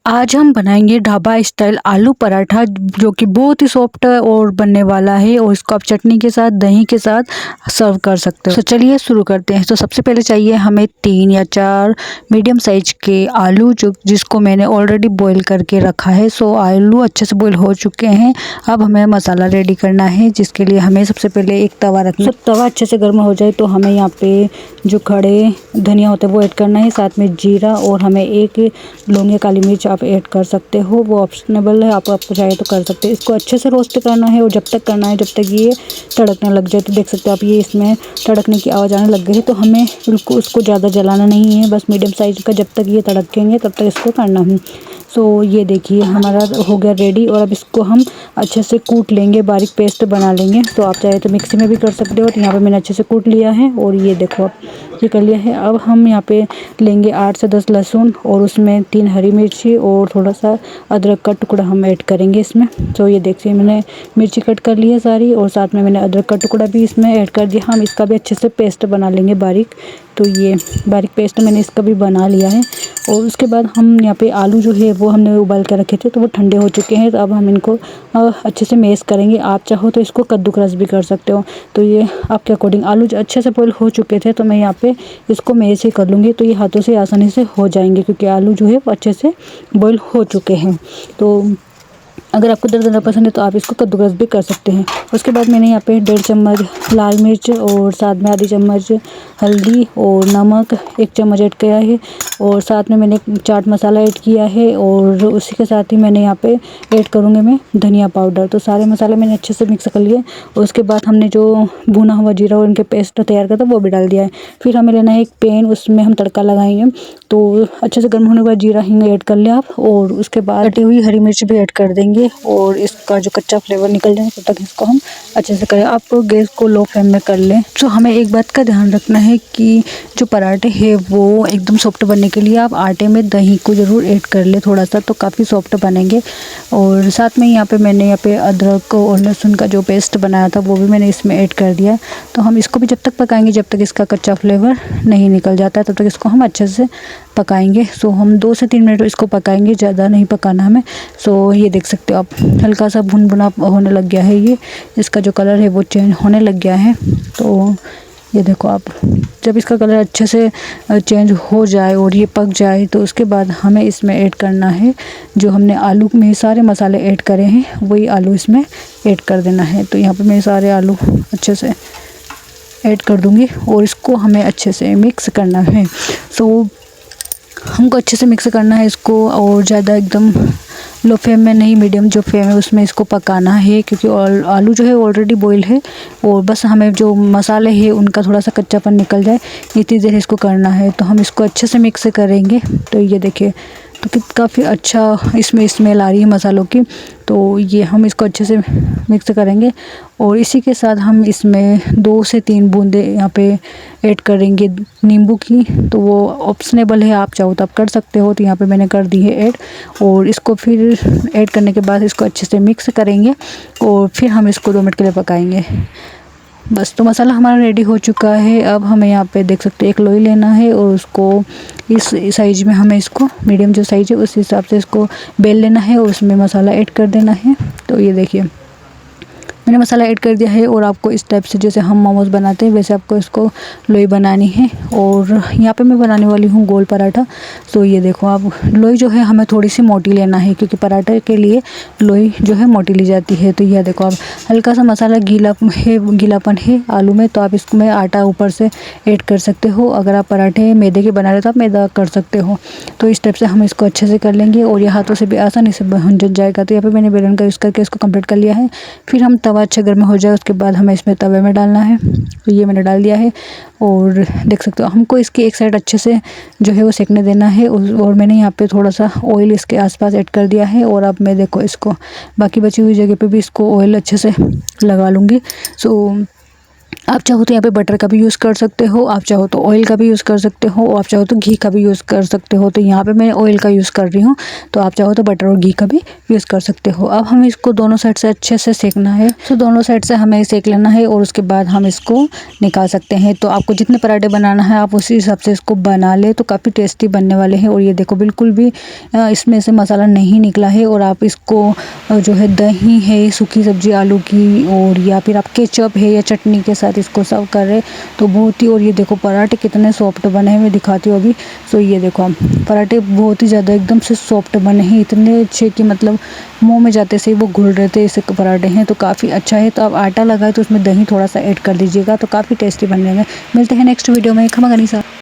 आज हम बनाएंगे ढाबा स्टाइल आलू पराठा, जो कि बहुत ही सॉफ्ट और बनने वाला है और इसको आप चटनी के साथ, दही के साथ सर्व कर सकते हो। तो चलिए शुरू करते हैं। तो सबसे पहले चाहिए हमें 3 या 4 मीडियम साइज के आलू, जिसको मैंने ऑलरेडी बॉईल करके रखा है। सो आलू अच्छे से बॉईल हो चुके हैं। अब हमें मसाला रेडी करना है, जिसके लिए हमें सबसे पहले एक तवा रखना है। तवा अच्छे से गर्म हो जाए तो हमें यहाँ पे जो खड़े धनिया होते हैं वो ऐड करना है, साथ में जीरा, और हमें एक लौंग या काली मिर्च आप ऐड कर सकते हो, वो ऑप्शनेबल है, आपको चाहे तो कर सकते हैं। इसको अच्छे से रोस्ट करना है और जब तक करना है जब तक ये तड़कने लग जाए। तो देख सकते हो आप, ये इसमें तड़कने की आवाज़ आने लग गई है। तो हमें बिल्कुल उसको ज़्यादा जलाना नहीं है, बस मीडियम साइज़ का, जब तक ये तड़केंगे तब तक इसको करना है। सो ये देखिए हमारा हो गया रेडी, और अब इसको हम अच्छे से कूट लेंगे, बारीक पेस्ट बना लेंगे। तो आप चाहे तो मिक्सी में भी कर सकते हो। तो यहाँ पे मैंने अच्छे से कूट लिया है और ये देखो आप, ये कर लिया है। अब हम यहाँ पे लेंगे 8 से 10 लहसुन, और उसमें 3 हरी मिर्ची और थोड़ा सा अदरक का टुकड़ा हम ऐड करेंगे इसमें। तो ये देखिए मैंने मिर्ची कट कर ली है सारी, और साथ में मैंने अदरक का टुकड़ा भी इसमें ऐड कर दिया। हम इसका भी अच्छे से पेस्ट बना लेंगे बारीक। तो ये बारीक पेस्ट मैंने इसका भी बना लिया है। और उसके बाद हम यहाँ पे आलू जो है वो हमने उबाल कर रखे थे, तो वो ठंडे हो चुके हैं। तो अब हम इनको अच्छे से मैश करेंगे। आप चाहो तो इसको कद्दूकस भी कर सकते हो। तो ये आपके अकॉर्डिंग, आलू जो अच्छे से बॉईल हो चुके थे तो मैं यहाँ पे इसको मैश ही कर लूँगी। तो ये हाथों से आसानी से हो जाएंगे, क्योंकि आलू जो है वो अच्छे से बॉईल हो चुके हैं। तो अगर आपको दरदरा पसंद है तो आप इसको कद्दूकस भी कर सकते हैं। उसके बाद मैंने यहाँ पे 1.5 चम्मच लाल मिर्च, और साथ में आधी चम्मच हल्दी और नमक 1 चम्मच ऐड किया है, और साथ में मैंने चाट मसाला ऐड किया है, और उसी के साथ ही मैंने यहाँ पे ऐड करूँगी मैं धनिया पाउडर। तो सारे मसाले मैंने अच्छे से मिक्स कर लिए। और उसके बाद हमने जो भुना हुआ जीरा और इनके पेस्ट तैयार किया था वो भी डाल दिया है। फिर हमें लेना है एक पैन, उसमें हम तड़का लगाएंगे। तो अच्छे से गर्म होने के बाद जीरा हिंग ऐड कर लिया आप, और उसके बाद कटी हुई हरी मिर्च भी ऐड कर देंगे, और इसका जो कच्चा फ्लेवर निकल जाए तब तक इसको हम अच्छे से करें। आप गैस को लो फ्लेम में कर लें। तो हमें एक बात का ध्यान रखना है कि जो पराठे हैं वो एकदम सॉफ्ट बनने के लिए आप आटे में दही को ज़रूर ऐड कर ले थोड़ा सा, तो काफ़ी सॉफ्ट बनेंगे। और साथ में मैंने यहाँ पे अदरक और लहसुन का जो पेस्ट बनाया था वो भी मैंने इसमें ऐड कर दिया। तो हम इसको भी जब तक पकाएंगे जब तक इसका कच्चा फ्लेवर नहीं निकल जाता है, तब तक इसको हम अच्छे से पकाएंगे। सो हम 2 से 3 मिनट इसको पकाएंगे, ज़्यादा नहीं पकाना हमें। सो ये देख सकते हो आप, हल्का सा भुन-भुना होने लग गया है। ये इसका जो कलर है वो चेंज होने लग गया है। तो ये देखो आप, जब इसका कलर अच्छे से चेंज हो जाए और ये पक जाए, तो उसके बाद हमें इसमें ऐड करना है जो हमने आलू में सारे मसाले ऐड करे हैं, वही आलू इसमें ऐड कर देना है। तो यहाँ पे मैं सारे आलू अच्छे से ऐड कर दूँगी, और इसको हमें अच्छे से मिक्स करना है। सो हमको अच्छे से मिक्स करना है इसको, और ज़्यादा एकदम लो फ्लेम में नहीं, मीडियम जो फ्लेम है उसमें इसको पकाना है, क्योंकि आलू जो है ऑलरेडी बॉईल है, और बस हमें जो मसाले हैं उनका थोड़ा सा कच्चापन निकल जाए, इतनी देर इसको करना है। तो हम इसको अच्छे से मिक्स करेंगे। तो ये देखिए, तो काफ़ी अच्छा इसमें स्मेल आ रही है मसालों की। तो ये हम इसको अच्छे से मिक्स करेंगे, और इसी के साथ हम इसमें 2 से 3 बूंदे यहाँ पे ऐड करेंगे नींबू की। तो वो ऑप्शनेबल है, आप चाहो तो आप कर सकते हो। तो यहाँ पे मैंने कर दी है ऐड, और इसको फिर ऐड करने के बाद इसको अच्छे से मिक्स करेंगे, और फिर हम इसको 2 मिनट के लिए पकाएंगे बस। तो मसाला हमारा रेडी हो चुका है। अब हमें यहाँ पे देख सकते हैं एक लोई लेना है, और उसको इस साइज़ में हमें इसको, मीडियम जो साइज़ है उस हिसाब से इसको बेल लेना है, और उसमें मसाला ऐड कर देना है। तो ये देखिए मैंने मसाला ऐड कर दिया है, और आपको इस टाइप से जैसे हम मोमोज़ बनाते हैं वैसे आपको इसको लोई बनानी है। और यहाँ पे मैं बनाने वाली हूँ गोल पराठा। तो ये देखो आप, लोई जो है हमें थोड़ी सी मोटी लेना है, क्योंकि पराठे के लिए लोई जो है मोटी ली जाती है। तो यह देखो आप, हल्का सा मसाला गीलापन है आलू में, तो आप इसमें आटा ऊपर से ऐड कर सकते हो। अगर आप पराठे मैदे के बना रहे हो तो आप मैदा कर सकते हो। तो इस टाइप से हम इसको अच्छे से कर लेंगे, और ये हाथों से भी आसानी से बन जाएगा। तो यहाँ पर मैंने बेलन का यूज़ करके इसको कम्प्लीट कर लिया है। फिर हम तवा अच्छा गर्म हो जाए उसके बाद हमें इसमें तवे में डालना है। तो ये मैंने डाल दिया है, और देख सकते हो हमको इसकी एक साइड अच्छे से जो है वो सेकने देना है। और मैंने यहाँ पे थोड़ा सा ऑयल इसके आसपास ऐड कर दिया है, और अब मैं देखो इसको बाकी बची हुई जगह पे भी इसको ऑयल अच्छे से लगा लूँगी। सो आप चाहो तो यहाँ पे बटर का भी यूज़ कर सकते हो, आप चाहो तो ऑयल का भी यूज़ कर सकते हो, आप चाहो तो घी का भी यूज़ कर सकते हो। तो यहाँ पे मैं ऑयल का यूज़ कर रही हूँ, तो आप चाहो तो बटर और घी का भी यूज़ कर सकते हो। अब हमें इसको दोनों साइड से अच्छे से सेकना है। तो दोनों साइड से हमें सेक लेना है और उसके बाद हम इसको निकाल सकते हैं। तो आपको जितने पराठे बनाना है आप उसी हिसाब से इसको बना ले, तो काफ़ी टेस्टी बनने वाले हैं। और ये देखो बिल्कुल भी इसमें से मसाला नहीं निकला है। और आप इसको जो है दही है, सूखी सब्जी आलू की, और या फिर आप केचप है या चटनी के साथ इसको सर्व करें तो बहुत ही। और ये देखो पराठे कितने सॉफ्ट बने हैं, मैं दिखाती हूँ अभी। तो ये देखो पराठे बहुत ही ज़्यादा एकदम से सॉफ्ट बने हैं, इतने अच्छे कि मतलब मुंह में जाते से ही वो घुल रहे थे। ऐसे पराठे हैं तो काफ़ी अच्छा है। तो आप आटा लगाए तो उसमें दही थोड़ा सा ऐड कर दीजिएगा, तो काफ़ी टेस्टी बनेंगे। मिलते हैं नेक्स्ट वीडियो में। खमा गनीसा।